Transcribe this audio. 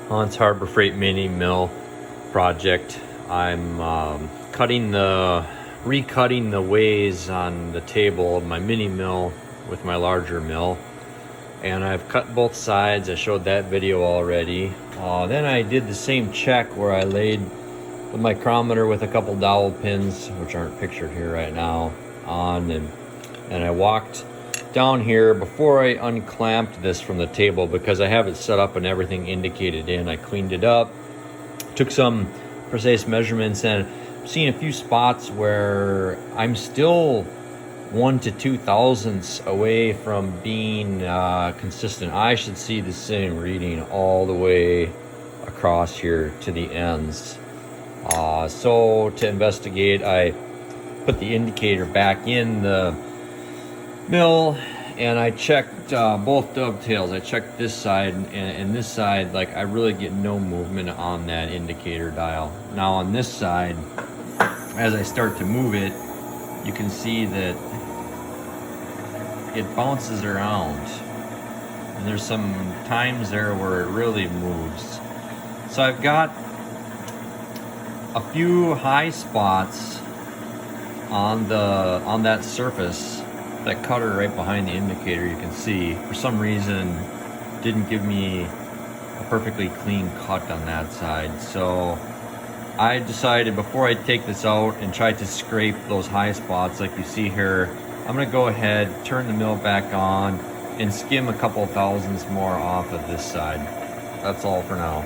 Hans Harbor Freight Mini Mill project. I'm recutting the ways on the table of my mini mill with my larger mill, and I've cut both sides. I showed that video already. Then I did the same check where I laid the micrometer with a couple dowel pins, which aren't pictured here right now, on, and I walked down here before I unclamped this from the table, because I have it set up and everything indicated in. I cleaned it up, took some precise measurements, and I've seen a few spots where I'm still 1 to 2 thousandths away from being consistent. I should see the same reading all the way across here to the ends. So to investigate, I put the indicator back in the mill, and I checked both dovetails. I checked this side and this side. Like, I really get no movement on that indicator dial. Now on this side, as I start to move it, you can see that it bounces around, and there's some times there where it really moves. So I've got a few high spots on that surface. That cutter right behind the indicator, you can see, for some reason didn't give me a perfectly clean cut on that side. So I decided, before I take this out and try to scrape those high spots like you see here, I'm gonna go ahead, turn the mill back on, and skim a couple thousandths more off of this side. That's all for now.